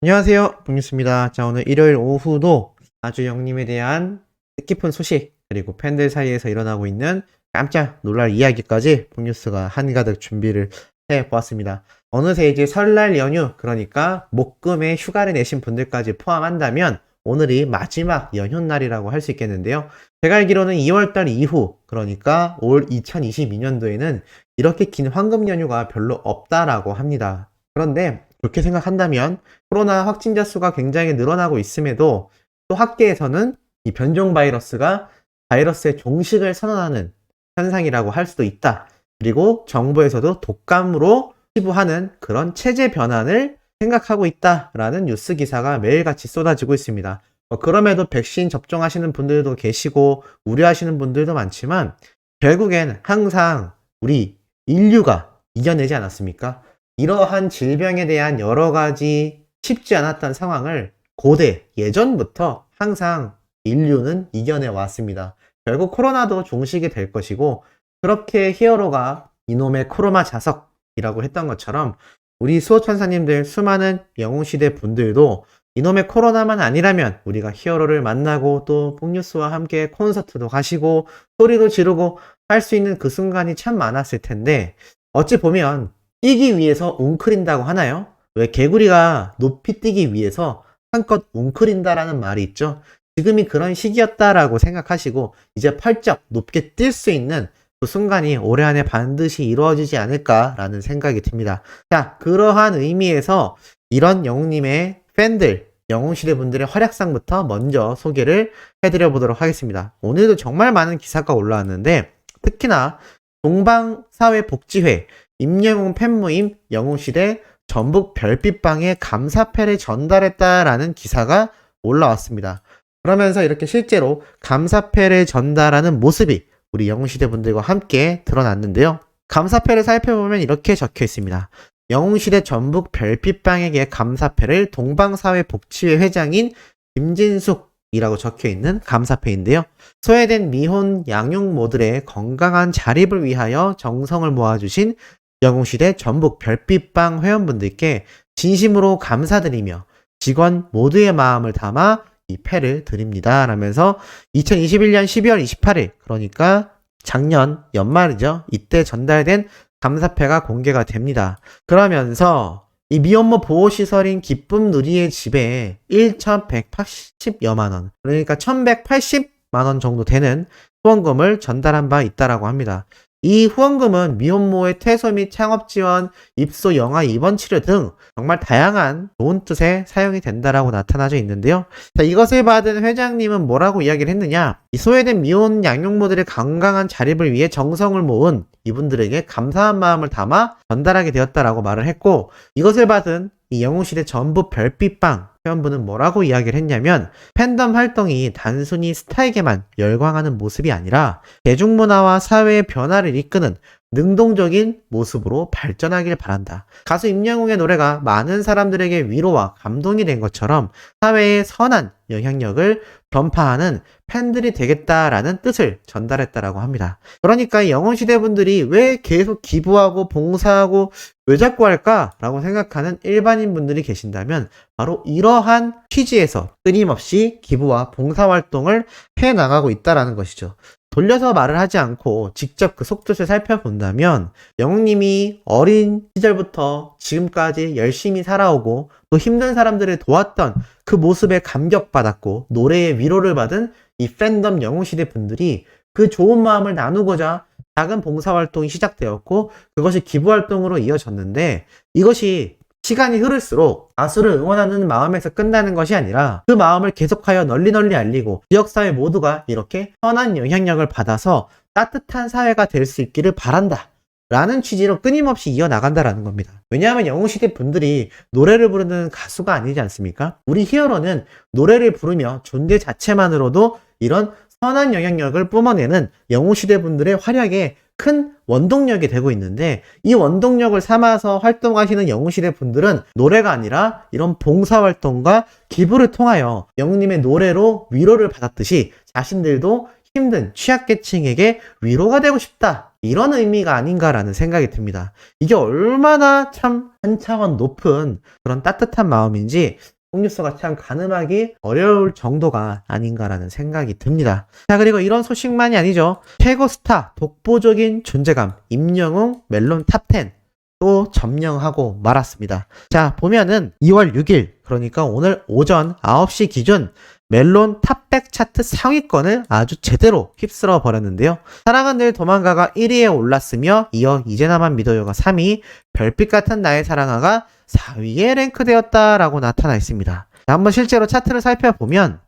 안녕하세요. 봉유스입니다. 자, 오늘 일요일 오후도 아주 영님에 대한 뜻깊은 소식, 그리고 팬들 사이에서 일어나고 있는 깜짝 놀랄 이야기까지 봉유스가 한가득 준비를 해보았습니다. 어느새 이제 설날 연휴, 그러니까 목금에 휴가를 내신 분들까지 포함한다면 오늘이 마지막 연휴날이라고 할 수 있겠는데요. 제가 알기로는 2월달 이후, 그러니까 올 2022년도에는 이렇게 긴 황금 연휴가 별로 없다라고 합니다. 그런데 그렇게 생각한다면 코로나 확진자 수가 굉장히 늘어나고 있음에도 또 학계에서는 이 변종 바이러스가 바이러스의 종식을 선언하는 현상이라고 할 수도 있다. 그리고 정부에서도 독감으로 치부하는 그런 체제 변환을 생각하고 있다라는 뉴스 기사가 매일같이 쏟아지고 있습니다. 그럼에도 백신 접종하시는 분들도 계시고 우려하시는 분들도 많지만 결국엔 항상 우리 인류가 이겨내지 않았습니까? 이러한 질병에 대한 여러 가지 쉽지 않았던 상황을 고대 예전부터 항상 인류는 이겨내 왔습니다. 결국 코로나도 종식이 될 것이고, 그렇게 히어로가 이놈의 코로나 자석이라고 했던 것처럼 우리 수호천사님들 수많은 영웅시대 분들도 이놈의 코로나만 아니라면 우리가 히어로를 만나고 또 폭뉴스와 함께 콘서트도 가시고 소리도 지르고 할 수 있는 그 순간이 참 많았을 텐데, 어찌 보면 뛰기 위해서 웅크린다고 하나요? 왜 개구리가 높이 뛰기 위해서 한껏 웅크린다라는 말이 있죠. 지금이 그런 시기였다라고 생각하시고 이제 펄쩍 높게 뛸 수 있는 그 순간이 올해 안에 반드시 이루어지지 않을까라는 생각이 듭니다. 자, 그러한 의미에서 이런 영웅님의 팬들, 영웅시대 분들의 활약상부터 먼저 소개를 해드려 보도록 하겠습니다. 오늘도 정말 많은 기사가 올라왔는데, 특히나 동방사회복지회 임영웅 팬모임 영웅시대 전북 별빛방에 감사패를 전달했다라는 기사가 올라왔습니다. 그러면서 이렇게 실제로 감사패를 전달하는 모습이 우리 영웅시대 분들과 함께 드러났는데요. 감사패를 살펴보면 이렇게 적혀 있습니다. 영웅시대 전북 별빛방에게 감사패를 동방사회복지회 회장인 김진숙이라고 적혀 있는 감사패인데요. 소외된 미혼 양육모들의 건강한 자립을 위하여 정성을 모아주신 영웅시대 전북 별빛방 회원분들께 진심으로 감사드리며 직원 모두의 마음을 담아 이 패를 드립니다. 라면서 2021년 12월 28일, 그러니까 작년 연말이죠. 이때 전달된 감사패가 공개가 됩니다. 그러면서 이 미혼모 보호시설인 기쁨 누리의 집에 1,180여만 원, 그러니까 1,180만 원 정도 되는 후원금을 전달한 바 있다라고 합니다. 이 후원금은 미혼모의 퇴소 및 창업 지원, 입소, 영아 입원 치료 등 정말 다양한 좋은 뜻에 사용이 된다라고 나타나져 있는데요. 자, 이것을 받은 회장님은 뭐라고 이야기를 했느냐? 이 소외된 미혼 양육모들의 건강한 자립을 위해 정성을 모은 이분들에게 감사한 마음을 담아 전달하게 되었다라고 말을 했고, 이것을 받은 이 영웅시대 전북 별빛방 회원분은 뭐라고 이야기를 했냐면, 팬덤 활동이 단순히 스타에게만 열광하는 모습이 아니라 대중문화와 사회의 변화를 이끄는 능동적인 모습으로 발전하길 바란다. 가수 임영웅의 노래가 많은 사람들에게 위로와 감동이 된 것처럼 사회의 선한 영향력을 전파하는 팬들이 되겠다라는 뜻을 전달했다라고 합니다. 그러니까 영웅시대 분들이 왜 계속 기부하고 봉사하고 왜 자꾸 할까라고 생각하는 일반인 분들이 계신다면 바로 이러한 취지에서 끊임없이 기부와 봉사활동을 해나가고 있다라는 것이죠. 돌려서 말을 하지 않고 직접 그 속뜻을 살펴본다면 영웅님이 어린 시절부터 지금까지 열심히 살아오고 또 힘든 사람들을 도왔던 그 모습에 감격받았고 노래의 위로를 받은 이 팬덤 영웅시대 분들이 그 좋은 마음을 나누고자 작은 봉사활동이 시작되었고 그것이 기부활동으로 이어졌는데, 이것이 시간이 흐를수록 가수를 응원하는 마음에서 끝나는 것이 아니라 그 마음을 계속하여 널리 알리고 지역사회 모두가 이렇게 선한 영향력을 받아서 따뜻한 사회가 될 수 있기를 바란다 라는 취지로 끊임없이 이어나간다라는 겁니다. 왜냐하면 영웅시대 분들이 노래를 부르는 가수가 아니지 않습니까? 우리 히어로는 노래를 부르며 존재 자체만으로도 이런 선한 영향력을 뿜어내는 영웅시대 분들의 활약에 큰 원동력이 되고 있는데, 이 원동력을 삼아서 활동하시는 영웅시대 분들은 노래가 아니라 이런 봉사활동과 기부를 통하여 영웅님의 노래로 위로를 받았듯이 자신들도 힘든 취약계층에게 위로가 되고 싶다 이런 의미가 아닌가라는 생각이 듭니다. 이게 얼마나 참 한 차원 높은 그런 따뜻한 마음인지 폭뉴스가 참 가늠하기 어려울 정도가 아닌가라는 생각이 듭니다. 자, 그리고 이런 소식만이 아니죠. 최고 스타, 독보적인 존재감, 임영웅 멜론 탑10 또 점령하고 말았습니다. 자, 보면은 2월 6일, 그러니까 오늘 오전 9시 기준 멜론 탑100 차트 상위권을 아주 제대로 휩쓸어 버렸는데요. 사랑은 늘 도망가가 1위에 올랐으며 이어 이제 나만 믿어요가 3위, 별빛 같은 나의 사랑아가 4위에 랭크되었다라고 나타나 있습니다. 자, 한번 실제로 차트를 살펴보면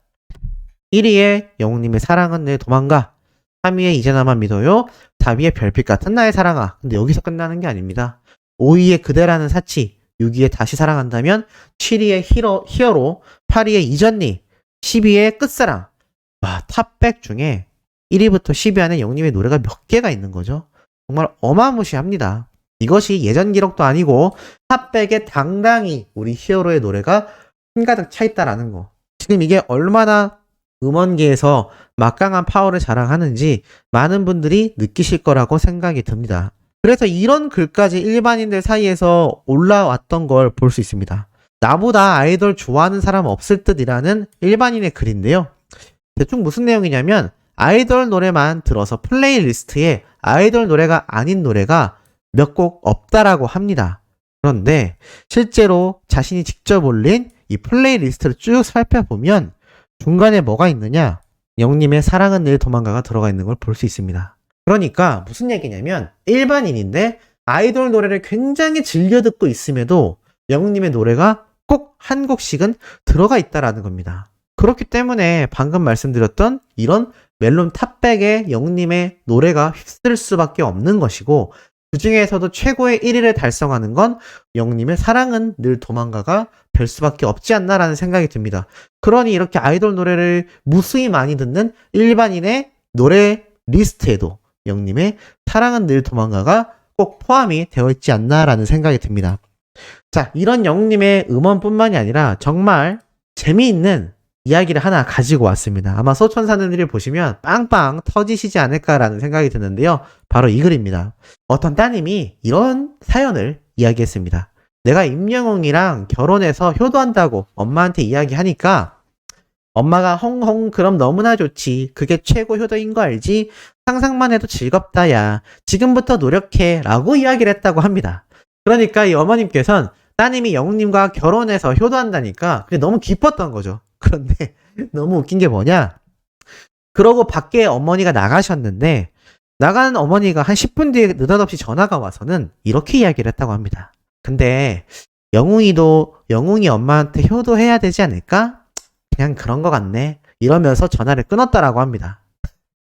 1위에 영웅님의 사랑은 늘 도망가, 3위에 이제 나만 믿어요, 4위에 별빛 같은 나의 사랑아. 근데 여기서 끝나는 게 아닙니다. 5위에 그대라는 사치, 6위에 다시 사랑한다면, 7위에 히어로, 8위에 이전니, 10위에 끝사랑. 와, 탑100 중에 1위부터 10위 안에 영님의 노래가 몇 개가 있는 거죠. 정말 어마무시합니다. 이것이 예전 기록도 아니고 탑100에 당당히 우리 히어로의 노래가 한가득 차 있다라는 거. 지금 이게 얼마나 음원계에서 막강한 파워를 자랑하는지 많은 분들이 느끼실 거라고 생각이 듭니다. 그래서 이런 글까지 일반인들 사이에서 올라왔던 걸 볼 수 있습니다. 나보다 아이돌 좋아하는 사람 없을 듯이라는 일반인의 글인데요. 대충 무슨 내용이냐면 아이돌 노래만 들어서 플레이리스트에 아이돌 노래가 아닌 노래가 몇 곡 없다라고 합니다. 그런데 실제로 자신이 직접 올린 이 플레이리스트를 쭉 살펴보면 중간에 뭐가 있느냐? 영님의 사랑은 늘 도망가가 들어가 있는 걸 볼 수 있습니다. 그러니까 무슨 얘기냐면 일반인인데 아이돌 노래를 굉장히 즐겨 듣고 있음에도 영웅님의 노래가 꼭 한 곡씩은 들어가 있다라는 겁니다. 그렇기 때문에 방금 말씀드렸던 이런 멜론 탑100에 영웅님의 노래가 휩쓸 수밖에 없는 것이고 그 중에서도 최고의 1위를 달성하는 건 영웅님의 사랑은 늘 도망가가 될 수밖에 없지 않나라는 생각이 듭니다. 그러니 이렇게 아이돌 노래를 무수히 많이 듣는 일반인의 노래 리스트에도 영웅님의 사랑은 늘 도망가가 꼭 포함이 되어 있지 않나라는 생각이 듭니다. 자, 이런 영웅님의 음원뿐만이 아니라 정말 재미있는 이야기를 하나 가지고 왔습니다. 아마 소천사님들이 보시면 빵빵 터지시지 않을까라는 생각이 드는데요. 바로 이 글입니다. 어떤 따님이 이런 사연을 이야기했습니다. 내가 임영웅이랑 결혼해서 효도한다고 엄마한테 이야기하니까 엄마가 헝헝 그럼 너무나 좋지. 그게 최고 효도인 거 알지? 상상만 해도 즐겁다 야. 지금부터 노력해 라고 이야기를 했다고 합니다. 그러니까 이 어머님께서는 따님이 영웅님과 결혼해서 효도한다니까 그게 너무 기뻤던 거죠. 그런데 너무 웃긴 게 뭐냐? 그러고 밖에 어머니가 나가셨는데 나간 어머니가 한 10분 뒤에 느닷없이 전화가 와서는 이렇게 이야기를 했다고 합니다. 근데 영웅이 엄마한테 효도해야 되지 않을까? 그냥 그런 거 같네. 이러면서 전화를 끊었다라고 합니다.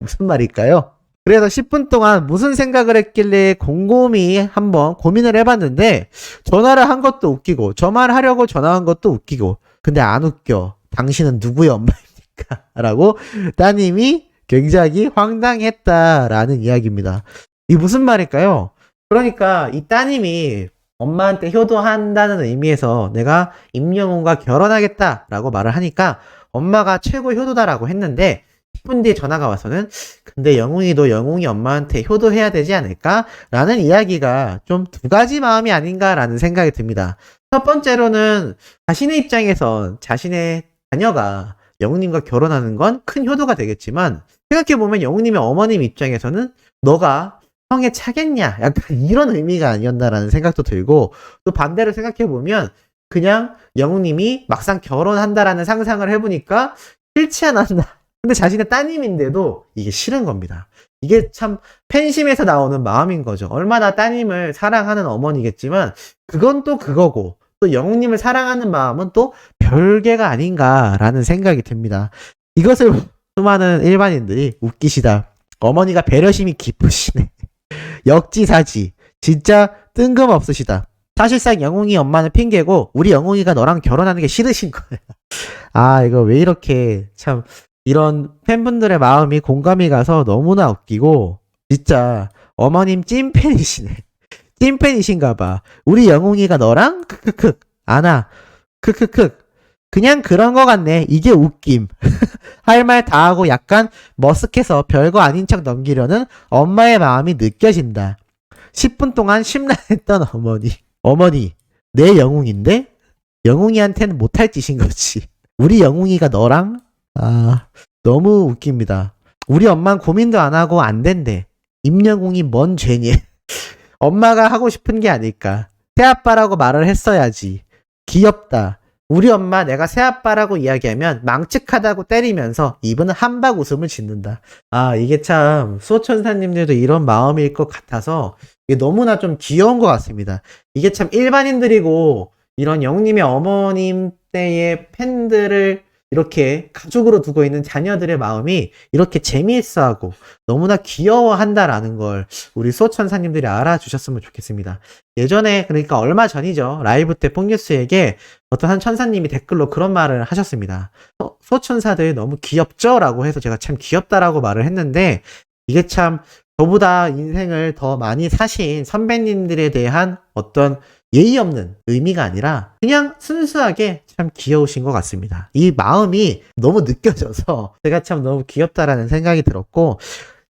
무슨 말일까요? 그래서 10분 동안 무슨 생각을 했길래 곰곰이 한번 고민을 해봤는데 전화를 한 것도 웃기고 저 말 하려고 전화한 것도 웃기고 근데 안 웃겨. 당신은 누구의 엄마입니까? 라고 따님이 굉장히 황당했다라는 이야기입니다. 이게 무슨 말일까요? 그러니까 이 따님이 엄마한테 효도한다는 의미에서 내가 임영웅과 결혼하겠다라고 말을 하니까 엄마가 최고 효도다라고 했는데 10분 뒤에 전화가 와서는 근데 영웅이 엄마한테 효도해야 되지 않을까? 라는 이야기가 좀 두 가지 마음이 아닌가라는 생각이 듭니다. 첫 번째로는 자신의 입장에선 자신의 자녀가 영웅님과 결혼하는 건 큰 효도가 되겠지만 생각해보면 영웅님의 어머님 입장에서는 너가 형에 차겠냐? 약간 이런 의미가 아니었나라는 생각도 들고 또 반대로 생각해보면 그냥 영웅님이 막상 결혼한다라는 상상을 해보니까 싫지 않았나? 근데 자신의 따님인데도 이게 싫은 겁니다. 이게 참 팬심에서 나오는 마음인 거죠. 얼마나 따님을 사랑하는 어머니겠지만 그건 또 그거고 또 영웅님을 사랑하는 마음은 또 별개가 아닌가라는 생각이 듭니다. 이것을 수많은 일반인들이 웃기시다. 어머니가 배려심이 깊으시네. 역지사지. 진짜 뜬금없으시다. 사실상 영웅이 엄마는 핑계고 우리 영웅이가 너랑 결혼하는 게 싫으신 거예요. 아, 이거 왜 이렇게 참 이런 팬분들의 마음이 공감이 가서 너무나 웃기고 진짜 어머님 찐팬이시네. 찐팬이신가 봐. 우리 영웅이가 너랑 크크크 안아 크크크 그냥 그런 거 같네. 이게 웃김. 할 말 다 하고 약간 머쓱해서 별거 아닌 척 넘기려는 엄마의 마음이 느껴진다. 10분 동안 심란했던 어머니. 어머니, 내 영웅인데? 영웅이한테는 못할 짓인 거지. 우리 영웅이가 너랑? 너무 웃깁니다. 우리 엄마는 고민도 안 하고 안 된대. 임영웅이 뭔 죄니? 엄마가 하고 싶은 게 아닐까. 새아빠라고 말을 했어야지. 귀엽다. 우리 엄마 내가 새아빠라고 이야기하면 망측하다고 때리면서 입은 한박 웃음을 짓는다. 이게 참 수호천사님들도 이런 마음일 것 같아서 이게 너무나 좀 귀여운 것 같습니다. 이게 참 일반인들이고 이런 영님의 어머님 때의 팬들을 이렇게 가족으로 두고 있는 자녀들의 마음이 이렇게 재미있어하고 너무나 귀여워한다라는 걸 우리 수호천사님들이 알아주셨으면 좋겠습니다. 예전에 그러니까 얼마 전이죠. 라이브 때 뽕뉴스에게 어떤 한 천사님이 댓글로 그런 말을 하셨습니다. 수호천사들 너무 귀엽죠? 라고 해서 제가 참 귀엽다라고 말을 했는데 이게 참 저보다 인생을 더 많이 사신 선배님들에 대한 어떤 예의 없는 의미가 아니라 그냥 순수하게 참 귀여우신 것 같습니다. 이 마음이 너무 느껴져서 제가 참 너무 귀엽다라는 생각이 들었고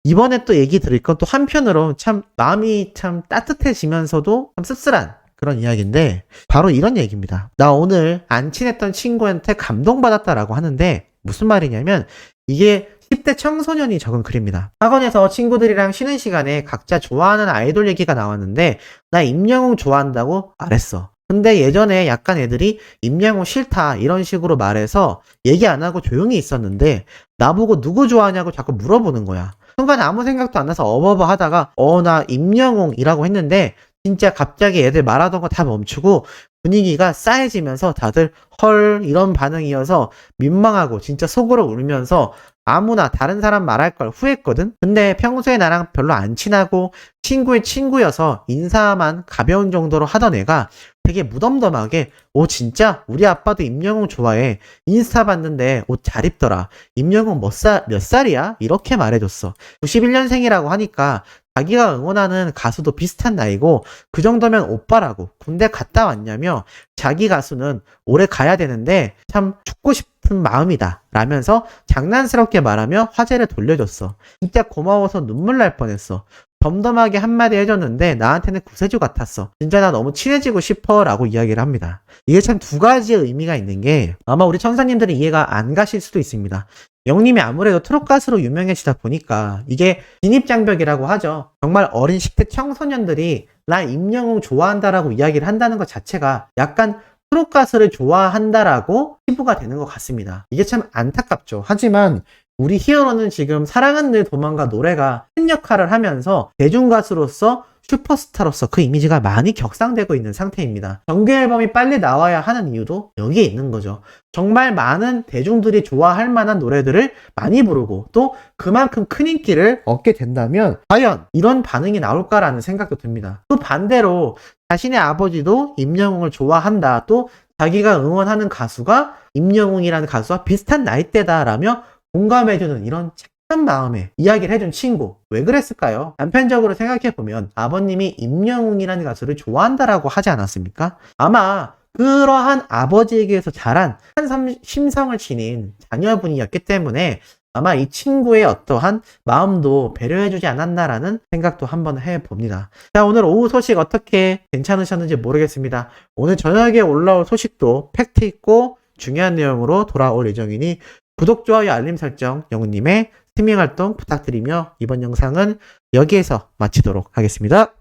이번에 또 얘기 드릴 건 또 한편으로 참 마음이 참 따뜻해지면서도 참 씁쓸한 그런 이야기인데 바로 이런 얘기입니다. 나 오늘 안 친했던 친구한테 감동받았다라고 하는데 무슨 말이냐면 이게 10대 청소년이 적은 글입니다. 학원에서 친구들이랑 쉬는 시간에 각자 좋아하는 아이돌 얘기가 나왔는데 나 임영웅 좋아한다고 말했어. 근데 예전에 약간 애들이 임영웅 싫다 이런 식으로 말해서 얘기 안 하고 조용히 있었는데 나보고 누구 좋아하냐고 자꾸 물어보는 거야. 순간 아무 생각도 안 나서 어버버 하다가 나 임영웅이라고 했는데 진짜 갑자기 애들 말하던 거 다 멈추고 분위기가 싸해지면서 다들 헐 이런 반응이어서 민망하고 진짜 속으로 울면서 아무나 다른 사람 말할 걸 후회했거든? 근데 평소에 나랑 별로 안 친하고 친구의 친구여서 인사만 가벼운 정도로 하던 애가 되게 무덤덤하게 진짜 우리 아빠도 임영웅 좋아해. 인스타 봤는데 옷 잘 입더라. 임영웅 몇 살이야? 이렇게 말해줬어. 91년생이라고 하니까 자기가 응원하는 가수도 비슷한 나이고 그 정도면 오빠라고 군대 갔다 왔냐며 자기 가수는 오래 가야 되는데 참 죽고 싶은 마음이다 라면서 장난스럽게 말하며 화제를 돌려줬어. 진짜 고마워서 눈물 날 뻔했어. 덤덤하게 한마디 해줬는데 나한테는 구세주 같았어. 진짜 나 너무 친해지고 싶어 라고 이야기를 합니다. 이게 참 두 가지의 의미가 있는 게 아마 우리 천사님들은 이해가 안 가실 수도 있습니다. 영님이 아무래도 트롯 가수로 유명해지다 보니까 이게 진입장벽이라고 하죠. 정말 어린 10대 청소년들이 나 임영웅 좋아한다라고 이야기를 한다는 것 자체가 약간 트롯 가수를 좋아한다라고 피부가 되는 것 같습니다. 이게 참 안타깝죠. 하지만 우리 히어로는 지금 사랑은 늘 도망가 노래가 큰 역할을 하면서 대중가수로서 슈퍼스타로서 그 이미지가 많이 격상되고 있는 상태입니다. 정규 앨범이 빨리 나와야 하는 이유도 여기에 있는 거죠. 정말 많은 대중들이 좋아할 만한 노래들을 많이 부르고 또 그만큼 큰 인기를 얻게 된다면 과연 이런 반응이 나올까라는 생각도 듭니다. 또 반대로 자신의 아버지도 임영웅을 좋아한다. 또 자기가 응원하는 가수가 임영웅이라는 가수와 비슷한 나이대다라며 공감해주는 이런 착한 마음에 이야기를 해준 친구 왜 그랬을까요? 남편적으로 생각해보면 아버님이 임영웅이라는 가수를 좋아한다라고 하지 않았습니까? 아마 그러한 아버지에게서 자란 한 심성을 지닌 자녀분이었기 때문에 아마 이 친구의 어떠한 마음도 배려해주지 않았나라는 생각도 한번 해봅니다. 자, 오늘 오후 소식 어떻게 괜찮으셨는지 모르겠습니다. 오늘 저녁에 올라올 소식도 팩트 있고 중요한 내용으로 돌아올 예정이니 구독, 좋아요, 알림 설정, 영우님의 스트리밍 활동 부탁드리며 이번 영상은 여기에서 마치도록 하겠습니다.